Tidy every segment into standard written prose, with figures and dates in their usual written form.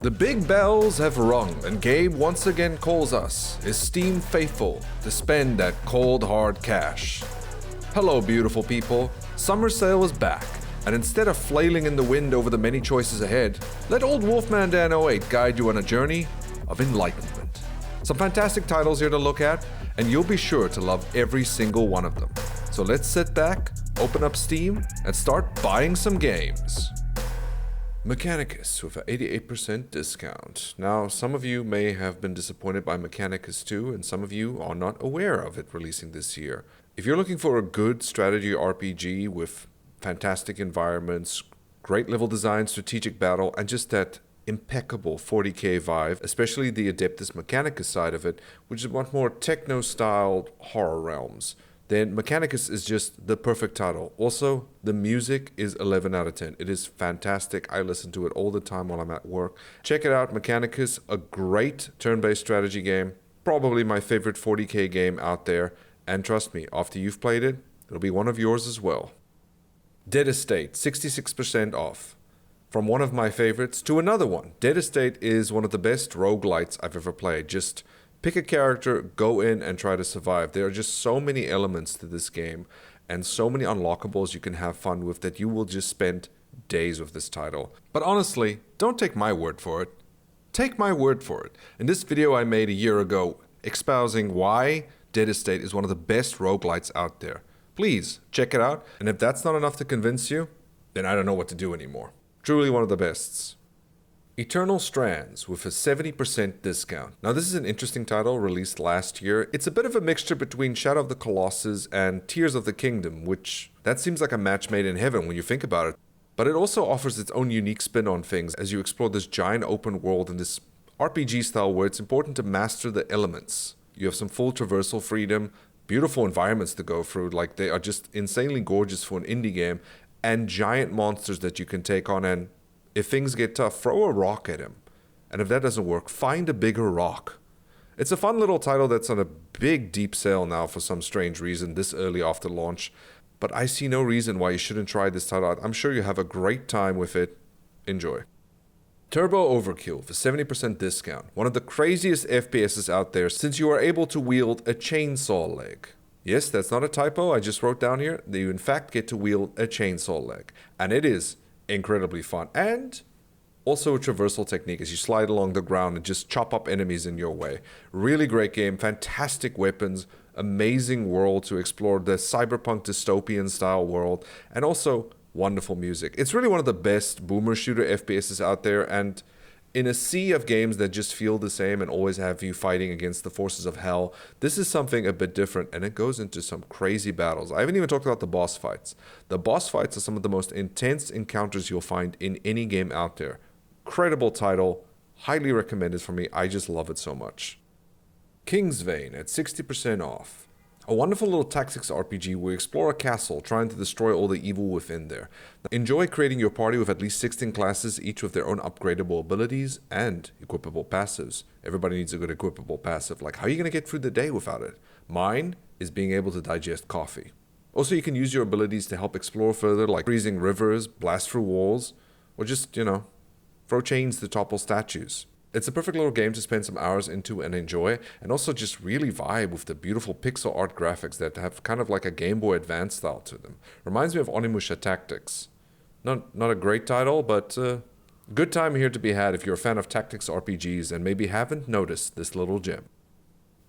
The big bells have rung, and Gabe once again calls us, his Steam faithful, to spend that cold hard cash. Hello beautiful people, summer sale is back, and instead of flailing in the wind over the many choices ahead, let old Wolfman Dan 08 guide you on a journey of enlightenment. Some fantastic titles here to look at, and you'll be sure to love every single one of them. So let's sit back, open up Steam, and start buying some games. Mechanicus with an 88% discount. Now, some of you may have been disappointed by Mechanicus 2, and some of you are not aware of it releasing this year. If you're looking for a good strategy RPG with fantastic environments, great level design, strategic battle, and just that impeccable 40k vibe, especially the Adeptus Mechanicus side of it, which is much more techno-styled horror realms, then Mechanicus is just the perfect title. Also, the music is 11 out of 10. It is fantastic. I listen to it all the time while I'm at work. Check it out, Mechanicus, a great turn-based strategy game. Probably my favorite 40k game out there. And trust me, after you've played it, it'll be one of yours as well. Dead Estate, 66% off. From one of my favorites to another one. Dead Estate is one of the best roguelites I've ever played. Just pick a character, go in, and try to survive. There are just so many elements to this game and so many unlockables you can have fun with that you will just spend days with this title. But honestly, don't take my word for it. Take my word for it. In this video I made a year ago espousing why Dead Estate is one of the best roguelites out there. Please, check it out. And if that's not enough to convince you, then I don't know what to do anymore. Truly one of the bests. Eternal Strands with a 70% discount. Now this is an interesting title released last year. It's a bit of a mixture between Shadow of the Colossus and Tears of the Kingdom, which that seems like a match made in heaven when you think about it. But it also offers its own unique spin on things as you explore this giant open world in this RPG style where it's important to master the elements. You have some full traversal freedom, beautiful environments to go through, like they are just insanely gorgeous for an indie game, and giant monsters that you can take on, and if things get tough, throw a rock at him. And if that doesn't work, find a bigger rock. It's a fun little title that's on a big, deep sale now for some strange reason this early after launch. But I see no reason why you shouldn't try this title out. I'm sure you have a great time with it. Enjoy. Turbo Overkill for 70% discount. One of the craziest FPSs out there since you are able to wield a chainsaw leg. Yes, that's not a typo. I just wrote down here that you in fact get to wield a chainsaw leg. And it is incredibly fun, and also a traversal technique as you slide along the ground and just chop up enemies in your way. Really great game, fantastic weapons, amazing world to explore, the cyberpunk dystopian style world, and also wonderful music. It's really one of the best boomer shooter FPSs out there, and in a sea of games that just feel the same and always have you fighting against the forces of hell, this is something a bit different, and it goes into some crazy battles. I haven't even talked about the boss fights. The boss fights are some of the most intense encounters you'll find in any game out there. Credible title, highly recommended for me. I just love it so much. Kingsvein at 60% off. A wonderful little tactics RPG where you explore a castle trying to destroy all the evil within there. Enjoy creating your party with at least 16 classes, each with their own upgradable abilities and equipable passives. Everybody needs a good equipable passive. Like, how are you going to get through the day without it? Mine is being able to digest coffee. Also, you can use your abilities to help explore further, like freezing rivers, blast through walls, or just, throw chains to topple statues. It's a perfect little game to spend some hours into and enjoy, and also just really vibe with the beautiful pixel art graphics that have kind of like a Game Boy Advance style to them. Reminds me of Onimusha Tactics. Not a great title, but good time here to be had if you're a fan of tactics RPGs and maybe haven't noticed this little gem.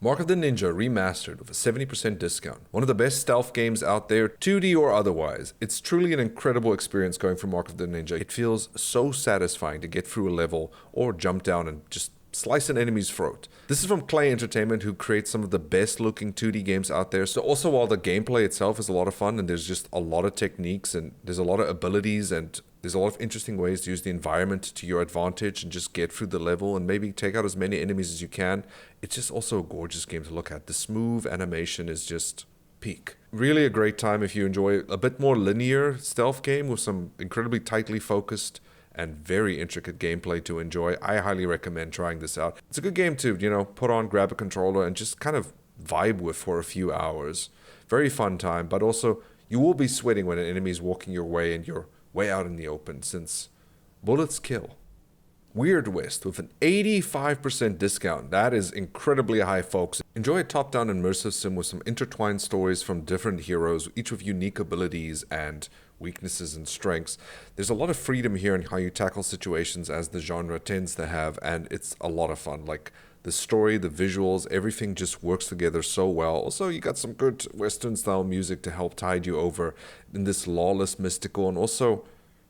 Mark of the Ninja Remastered with a 70% discount. One of the best stealth games out there, 2D or otherwise. It's truly an incredible experience going through Mark of the Ninja. It feels so satisfying to get through a level or jump down and just slice an enemy's throat. This is from Clay Entertainment, who creates some of the best looking 2D games out there. So also while the gameplay itself is a lot of fun and there's just a lot of techniques and there's a lot of abilities and there's a lot of interesting ways to use the environment to your advantage and just get through the level and maybe take out as many enemies as you can. It's just also a gorgeous game to look at. The smooth animation is just peak. Really a great time if you enjoy a bit more linear stealth game with some incredibly tightly focused and very intricate gameplay to enjoy. I highly recommend trying this out. It's a good game to, put on, grab a controller and just kind of vibe with for a few hours. Very fun time, but also you will be sweating when an enemy is walking your way and you're way out in the open, since bullets kill. Weird West with an 85% discount. That is incredibly high, folks. Enjoy a top-down immersive sim with some intertwined stories from different heroes, each with unique abilities and weaknesses and strengths. There's a lot of freedom here in how you tackle situations, as the genre tends to have, and it's a lot of fun. Like, the story, the visuals, everything just works together so well. Also, you got some good Western-style music to help tide you over in this lawless, mystical, and also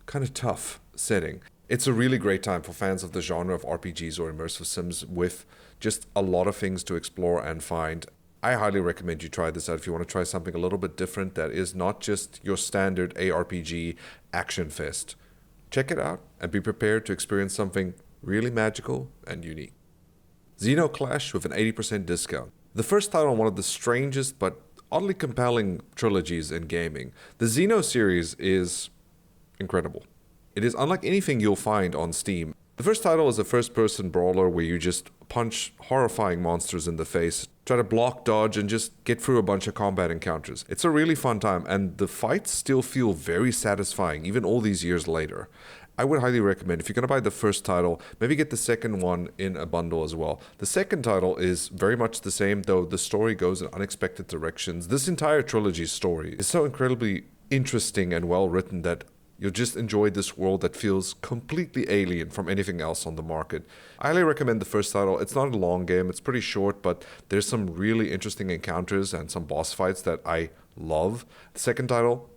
kind of tough setting. It's a really great time for fans of the genre of RPGs or immersive sims with just a lot of things to explore and find. I highly recommend you try this out if you want to try something a little bit different that is not just your standard ARPG action fest. Check it out and be prepared to experience something really magical and unique. Xenoclash with an 80% discount. The first title in one of the strangest but oddly compelling trilogies in gaming. The Xeno series is incredible. It is unlike anything you'll find on Steam. The first title is a first-person brawler where you just punch horrifying monsters in the face, try to block, dodge, and just get through a bunch of combat encounters. It's a really fun time, and the fights still feel very satisfying, even all these years later. I would highly recommend, if you're going to buy the first title, maybe get the second one in a bundle as well. The second title is very much the same, though the story goes in unexpected directions. This entire trilogy's story is so incredibly interesting and well written that you'll just enjoy this world that feels completely alien from anything else on the market. I highly recommend the first title. It's not a long game, it's pretty short, but there's some really interesting encounters and some boss fights that I love. The second title,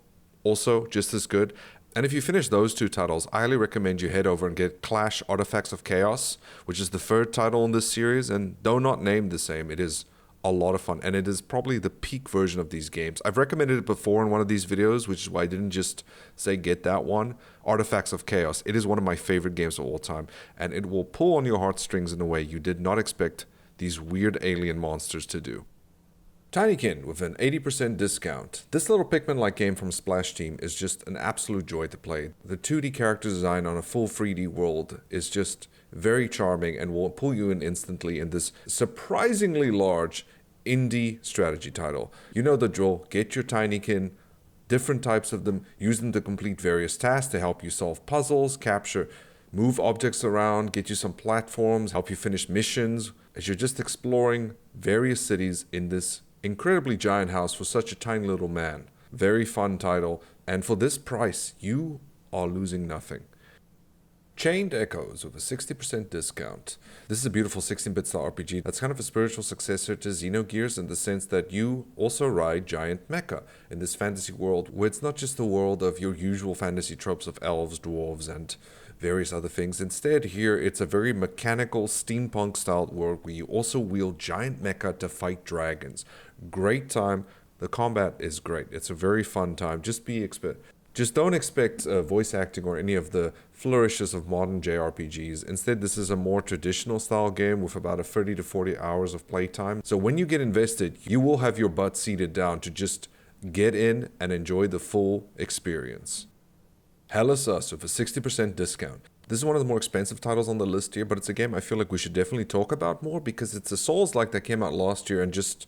also just as good. And if you finish those two titles, I highly recommend you head over and get Clash Artifacts of Chaos, which is the third title in this series, and though not named the same, it is a lot of fun, and it is probably the peak version of these games. I've recommended it before in one of these videos, which is why I didn't just say get that one. Artifacts of Chaos. It is one of my favorite games of all time, and it will pull on your heartstrings in a way you did not expect these weird alien monsters to do. Tinykin with an 80% discount. This little Pikmin-like game from Splash Team is just an absolute joy to play. The 2D character design on a full 3D world is just very charming and will pull you in instantly in this surprisingly large indie strategy title. You know the drill. Get your Tinykin, different types of them, use them to complete various tasks to help you solve puzzles, move objects around, get you some platforms, help you finish missions as you're just exploring various cities in this incredibly giant house for such a tiny little man. Very fun title, and for this price, you are losing nothing. Chained Echoes with a 60% discount. This is a beautiful 16-bit style RPG that's kind of a spiritual successor to Xenogears in the sense that you also ride giant mecha in this fantasy world where it's not just the world of your usual fantasy tropes of elves, dwarves, and various other things. Instead, here it's a very mechanical steampunk-styled world where you also wield giant mecha to fight dragons. Great time. The combat is great. It's a very fun time. Just don't expect voice acting or any of the flourishes of modern JRPGs. Instead, this is a more traditional style game with about a 30 to 40 hours of playtime. So when you get invested, you will have your butt seated down to just get in and enjoy the full experience. Hell is Us with a 60% discount. This is one of the more expensive titles on the list here, but it's a game I feel like we should definitely talk about more because it's a Souls-like that came out last year and just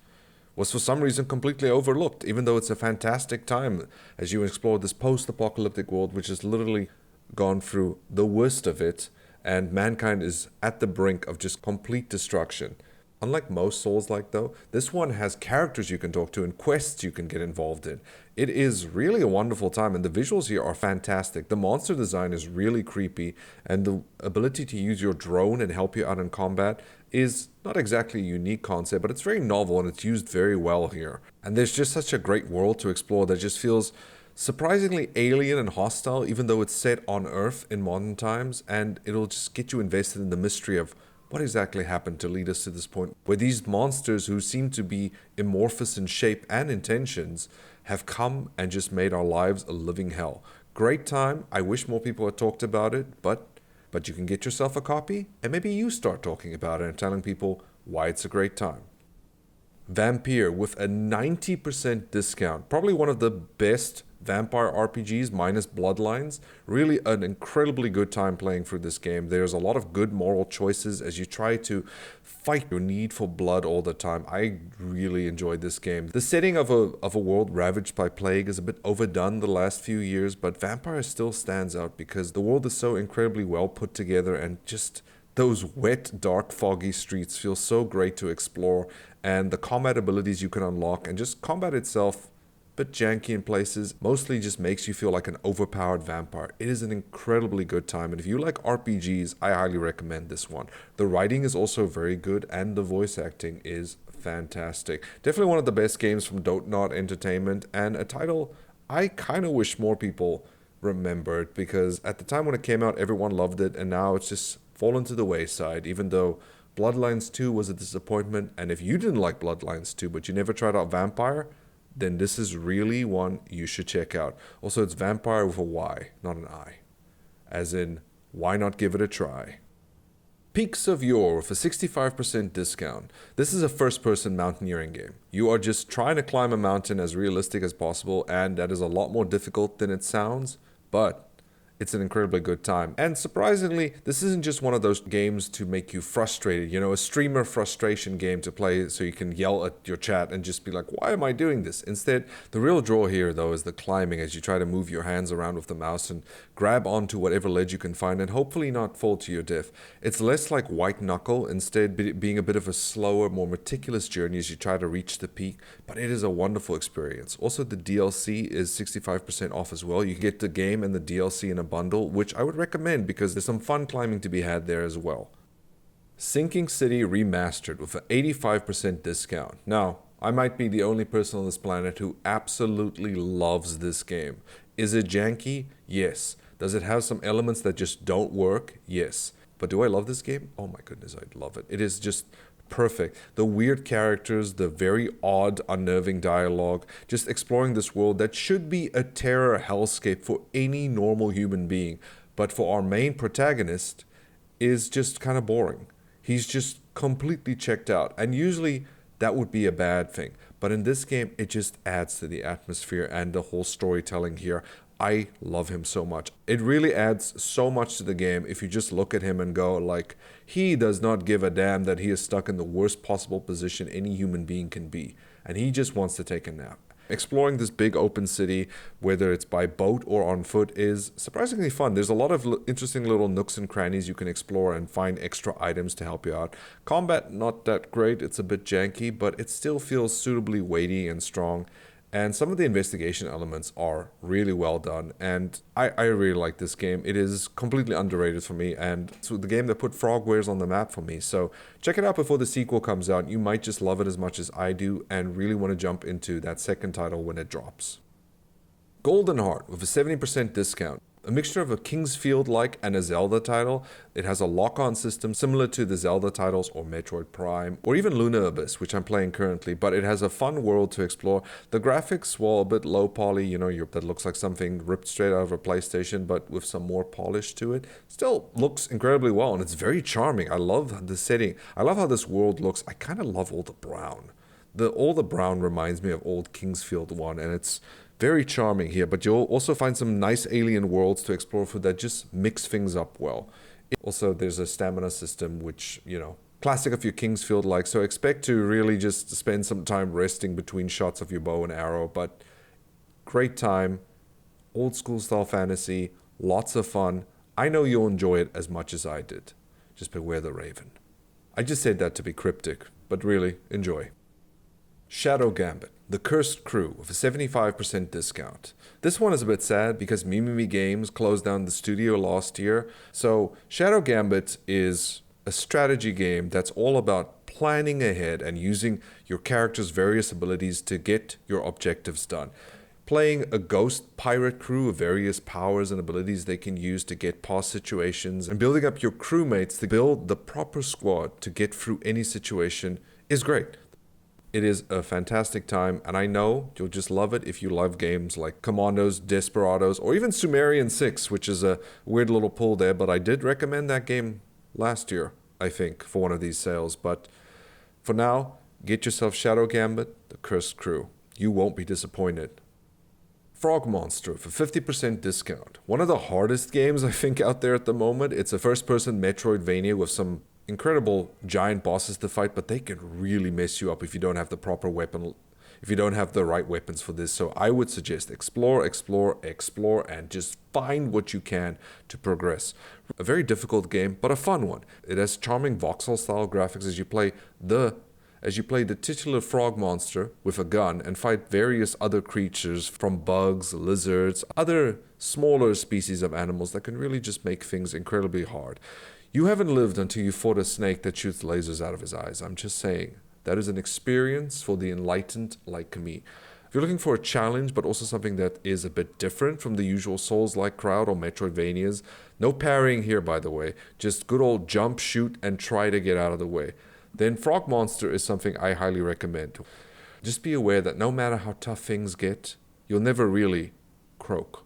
was for some reason completely overlooked, even though it's a fantastic time as you explore this post-apocalyptic world which has literally gone through the worst of it, and mankind is at the brink of just complete destruction. Unlike most Souls-like though, this one has characters you can talk to and quests you can get involved in. It is really a wonderful time, and the visuals here are fantastic. The monster design is really creepy, and the ability to use your drone and help you out in combat is not exactly a unique concept, but it's very novel and it's used very well here. And there's just such a great world to explore that just feels surprisingly alien and hostile, even though it's set on Earth in modern times, and it'll just get you invested in the mystery of what exactly happened to lead us to this point where these monsters who seem to be amorphous in shape and intentions have come and just made our lives a living hell. Great time. I wish more people had talked about it, but you can get yourself a copy and maybe you start talking about it and telling people why it's a great time. Vampire with a 90% discount. Probably one of the best vampire RPGs minus Bloodlines. Really an incredibly good time playing through this game. There's a lot of good moral choices as you try to fight your need for blood all the time. I really enjoyed this game. The setting of a world ravaged by plague is a bit overdone the last few years, but Vampire still stands out because the world is so incredibly well put together, and just those wet, dark, foggy streets feel so great to explore, and the combat abilities you can unlock, and just combat itself, bit janky in places, mostly just makes you feel like an overpowered vampire. It is an incredibly good time, and if you like RPGs, I highly recommend this one. The writing is also very good, and the voice acting is fantastic. Definitely one of the best games from Dontnod Entertainment, and a title I kind of wish more people remembered, because at the time when it came out, everyone loved it, and now it's just fallen to the wayside, even though Bloodlines 2 was a disappointment. And if you didn't like Bloodlines 2, but you never tried out Vampire, then this is really one you should check out. Also, it's Vampire with a Y, not an I. As in, why not give it a try? Peaks of Yore with a 65% discount. This is a first-person mountaineering game. You are just trying to climb a mountain as realistic as possible, and that is a lot more difficult than it sounds, but it's an incredibly good time. And surprisingly, this isn't just one of those games to make you frustrated, a streamer frustration game to play so you can yell at your chat and just be like, why am I doing this? Instead, the real draw here, though, is the climbing as you try to move your hands around with the mouse and grab onto whatever ledge you can find and hopefully not fall to your death. It's less like White Knuckle, instead being a bit of a slower, more meticulous journey as you try to reach the peak, but it is a wonderful experience. Also, the DLC is 65% off as well. You can get the game and the DLC in a bundle, which I would recommend because there's some fun climbing to be had there as well. Sinking City Remastered with an 85% discount. Now, I might be the only person on this planet who absolutely loves this game. Is it janky? Yes. Does it have some elements that just don't work? Yes. But do I love this game? Oh my goodness, I love it. It is just perfect. The weird characters, the very odd, unnerving dialogue, just exploring this world that should be a terror hellscape for any normal human being. But for our main protagonist, is just kind of boring. He's just completely checked out. And usually that would be a bad thing. But in this game, it just adds to the atmosphere and the whole storytelling here. I love him so much. It really adds so much to the game if you just look at him and go like, he does not give a damn that he is stuck in the worst possible position any human being can be. And he just wants to take a nap. Exploring this big open city, whether it's by boat or on foot, is surprisingly fun. There's a lot of interesting little nooks and crannies you can explore and find extra items to help you out. Combat, not that great. It's a bit janky, but it still feels suitably weighty and strong. And some of the investigation elements are really well done, and I really like this game. It is completely underrated for me, and it's the game that put Frogwares on the map for me. So check it out before the sequel comes out. You might just love it as much as I do and really want to jump into that second title when it drops. Golden Heart with a 70% discount. A mixture of a Kingsfield-like and a Zelda title. It has a lock-on system similar to the Zelda titles or Metroid Prime or even Lunar Abyss, which I'm playing currently, but it has a fun world to explore. The graphics, while a bit low poly, that looks like something ripped straight out of a PlayStation, but with some more polish to it, still looks incredibly well, and it's very charming. I love the setting. I love how this world looks. I kind of love all the brown. All the brown reminds me of old Kingsfield 1, and it's very charming here, but you'll also find some nice alien worlds to explore for that just mix things up well. Also, there's a stamina system, which, classic of your Kingsfield-like, so expect to really just spend some time resting between shots of your bow and arrow, but great time, old school style fantasy, lots of fun. I know you'll enjoy it as much as I did. Just beware the Raven. I just said that to be cryptic, but really, enjoy. Shadow Gambit, The Cursed Crew with a 75% discount. This one is a bit sad because Mimimi Games closed down the studio last year. So Shadow Gambit is a strategy game that's all about planning ahead and using your character's various abilities to get your objectives done. Playing a ghost pirate crew of various powers and abilities they can use to get past situations and building up your crewmates to build the proper squad to get through any situation is great. It is a fantastic time, and I know you'll just love it if you love games like Commandos, Desperados, or even Sumerian 6, which is a weird little pull there, but I did recommend that game last year, I think, for one of these sales. But for now, get yourself Shadow Gambit, The Cursed Crew. You won't be disappointed. Frog Monster for 50% discount. One of the hardest games I think out there at the moment. It's a first-person Metroidvania with some incredible giant bosses to fight, but they can really mess you up if you don't have the proper weapon, if you don't have the right weapons for this. So I would suggest explore, and just find what you can to progress. A very difficult game, but a fun one. It has charming voxel-style graphics as you play the titular frog monster with a gun and fight various other creatures from bugs, lizards, other smaller species of animals that can really just make things incredibly hard. You haven't lived until you fought a snake that shoots lasers out of his eyes. I'm just saying. That is an experience for the enlightened like me. If you're looking for a challenge, but also something that is a bit different from the usual Souls-like crowd or Metroidvanias, no parrying here, by the way. Just good old jump, shoot, and try to get out of the way. Then Frog Monster is something I highly recommend. Just be aware that no matter how tough things get, you'll never really croak.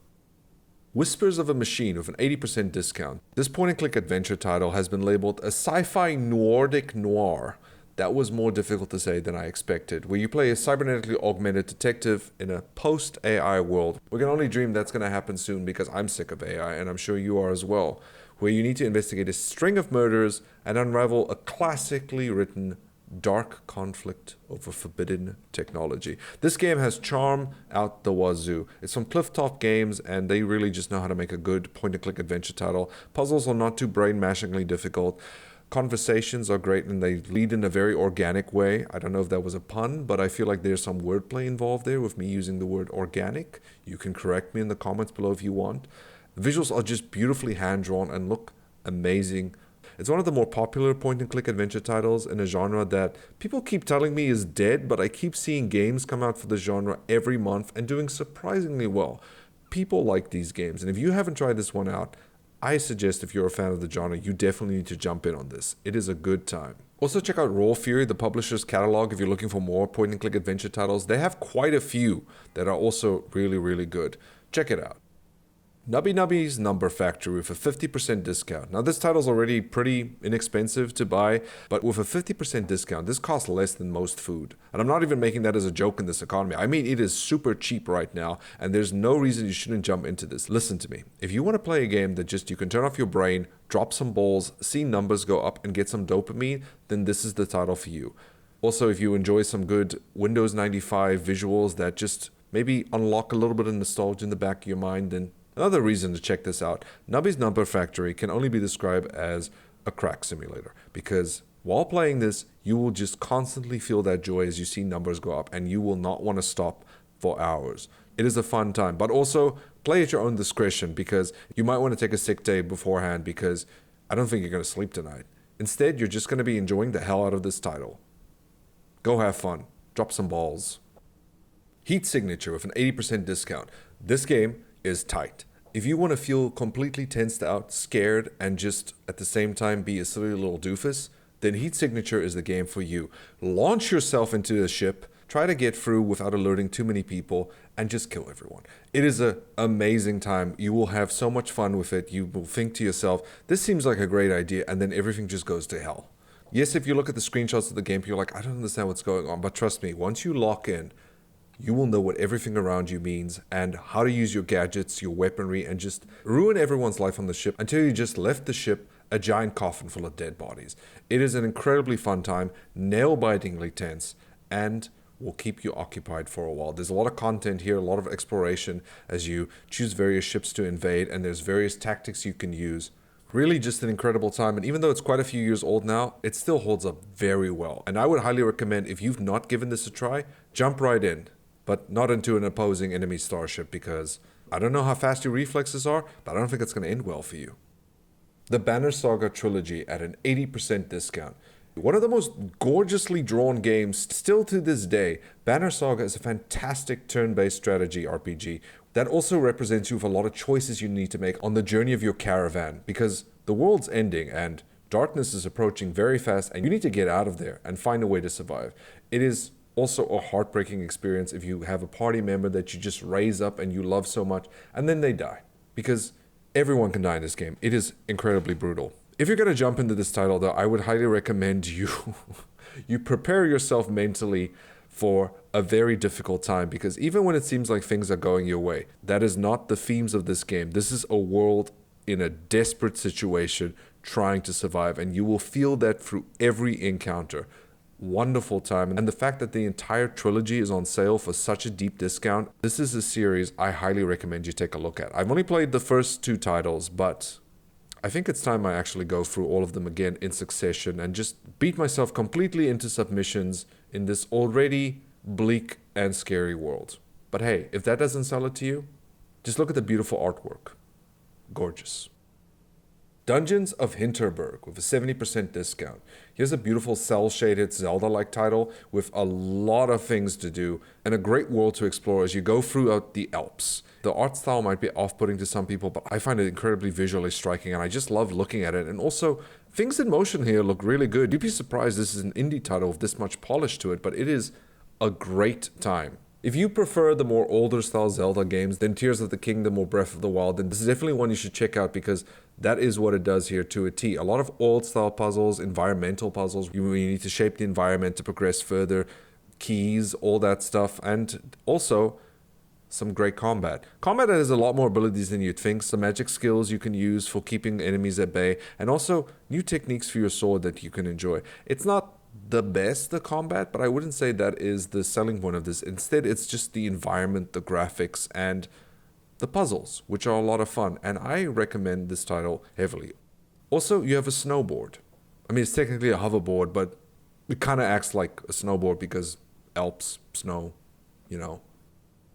Whispers of a Machine with an 80% discount. This point-and-click adventure title has been labeled a sci-fi Nordic noir. That was more difficult to say than I expected, where you play a cybernetically augmented detective in a post-AI world. We can only dream that's going to happen soon because I'm sick of AI, and I'm sure you are as well, where you need to investigate a string of murders and unravel a classically written dark conflict over forbidden technology. This game has charm out the wazoo. It's from Clifftop Games, and they really just know how to make a good point-and-click adventure title. Puzzles are not too brain-mashingly difficult. Conversations are great, and they lead in a very organic way. I don't know if that was a pun, but I feel like there's some wordplay involved there with me using the word organic. You can correct me in the comments below if you want. The visuals are just beautifully hand-drawn and look amazing. It's one of the more popular point-and-click adventure titles in a genre that people keep telling me is dead, but I keep seeing games come out for the genre every month and doing surprisingly well. People like these games, and if you haven't tried this one out, I suggest if you're a fan of the genre, you definitely need to jump in on this. It is a good time. Also check out Raw Fury, the publisher's catalog, if you're looking for more point-and-click adventure titles. They have quite a few that are also really, really good. Check it out. Nubby Nubby's Number Factory with a 50% discount. Now this title's already pretty inexpensive to buy, but with a 50% discount, this costs less than most food. And I'm not even making that as a joke in this economy. I mean, it is super cheap right now, and there's no reason you shouldn't jump into this. Listen to me. If you want to play a game that just you can turn off your brain, drop some balls, see numbers go up, and get some dopamine, then this is the title for you. Also, if you enjoy some good Windows 95 visuals that just maybe unlock a little bit of nostalgia in the back of your mind, then another reason to check this out. Nubby's Number Factory can only be described as a crack simulator, because while playing this, you will just constantly feel that joy as you see numbers go up, and you will not want to stop for hours. It is a fun time, but also play at your own discretion, because you might want to take a sick day beforehand, because I don't think you're going to sleep tonight. Instead, you're just going to be enjoying the hell out of this title. Go have fun. Drop some balls. Heat Signature with an 80% discount. This game is tight. If you want to feel completely tensed out, scared, and just at the same time be a silly little doofus, then Heat Signature is the game for you. Launch yourself into a ship, try to get through without alerting too many people, and just kill everyone. It is an amazing time. You will have so much fun with it. You will think to yourself, this seems like a great idea, and then everything just goes to hell. Yes, if you look at the screenshots of the game, you're like, I don't understand what's going on, but trust me, once you lock in, you will know what everything around you means and how to use your gadgets, your weaponry, and just ruin everyone's life on the ship until you just left the ship a giant coffin full of dead bodies. It is an incredibly fun time, nail-bitingly tense, and will keep you occupied for a while. There's a lot of content here, a lot of exploration as you choose various ships to invade, and there's various tactics you can use. Really just an incredible time, and even though it's quite a few years old now, it still holds up very well. And I would highly recommend, if you've not given this a try, jump right in. But not into an opposing enemy starship, because I don't know how fast your reflexes are, but I don't think it's going to end well for you. The Banner Saga Trilogy at an 80% discount. One of the most gorgeously drawn games still to this day. Banner Saga is a fantastic turn-based strategy RPG that also represents you with a lot of choices you need to make on the journey of your caravan, because the world's ending and darkness is approaching very fast, and you need to get out of there and find a way to survive. It is also a heartbreaking experience if you have a party member that you just raise up and you love so much, and then they die. Because everyone can die in this game. It is incredibly brutal. If you're going to jump into this title, though, I would highly recommend you prepare yourself mentally for a very difficult time, because even when it seems like things are going your way, that is not the themes of this game. This is a world in a desperate situation trying to survive, and you will feel that through every encounter. Wonderful time. And the fact that the entire trilogy is on sale for such a deep discount, this is a series I highly recommend you take a look at. I've only played the first 2 titles, but I think it's time I actually go through all of them again in succession and just beat myself completely into submissions in this already bleak and scary world. But hey, if that doesn't sell it to you, just look at the beautiful artwork. Gorgeous. Dungeons of Hinterberg with a 70% discount. Here's a beautiful cel-shaded Zelda-like title with a lot of things to do and a great world to explore as you go throughout the Alps. The art style might be off-putting to some people, but I find it incredibly visually striking and I just love looking at it. And also, things in motion here look really good. You'd be surprised this is an indie title with this much polish to it, but it is a great time. If you prefer the more older style Zelda games than Tears of the Kingdom or Breath of the Wild, then this is definitely one you should check out because that is what it does here to a T. A lot of old style puzzles, environmental puzzles, you need to shape the environment to progress further, keys, all that stuff, and also some great combat. Combat has a lot more abilities than you'd think, some magic skills you can use for keeping enemies at bay, and also new techniques for your sword that you can enjoy. It's not the best, the combat, but I wouldn't say that is the selling point of this. Instead, it's just the environment, the graphics, and the puzzles, which are a lot of fun, and I recommend this title heavily. Also, you have a snowboard. I mean, it's technically a hoverboard, but it kind of acts like a snowboard because Alps, snow, you know.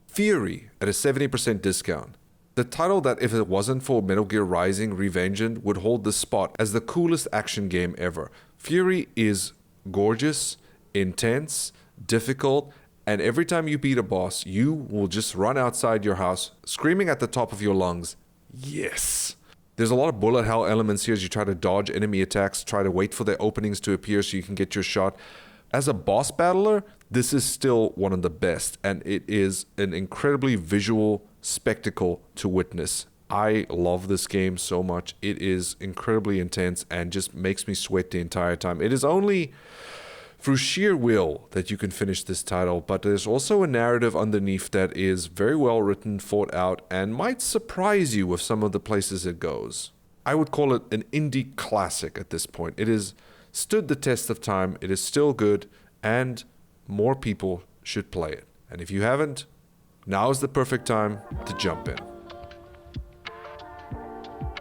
Fury at a 70% discount. The title that, if it wasn't for Metal Gear Rising Revengeance, would hold the spot as the coolest action game ever. Fury is gorgeous, intense, difficult, and every time you beat a boss, you will just run outside your house screaming at the top of your lungs, yes! There's a lot of bullet hell elements here as you try to dodge enemy attacks, try to wait for their openings to appear so you can get your shot. As a boss battler, this is still one of the best, and it is an incredibly visual spectacle to witness. I love this game so much. It is incredibly intense and just makes me sweat the entire time. It is only through sheer will that you can finish this title, but there's also a narrative underneath that is very well written, thought out, and might surprise you with some of the places it goes. I would call it an indie classic at this point. It has stood the test of time, it is still good, and more people should play it. And if you haven't, now is the perfect time to jump in.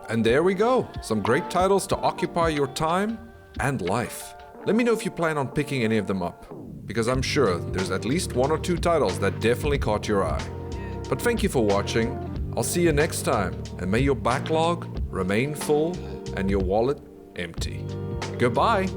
And there we go, some great titles to occupy your time and life. Let me know if you plan on picking any of them up, because I'm sure there's at least 1 or 2 titles that definitely caught your eye. But thank you for watching, I'll see you next time, and may your backlog remain full and your wallet empty. Goodbye!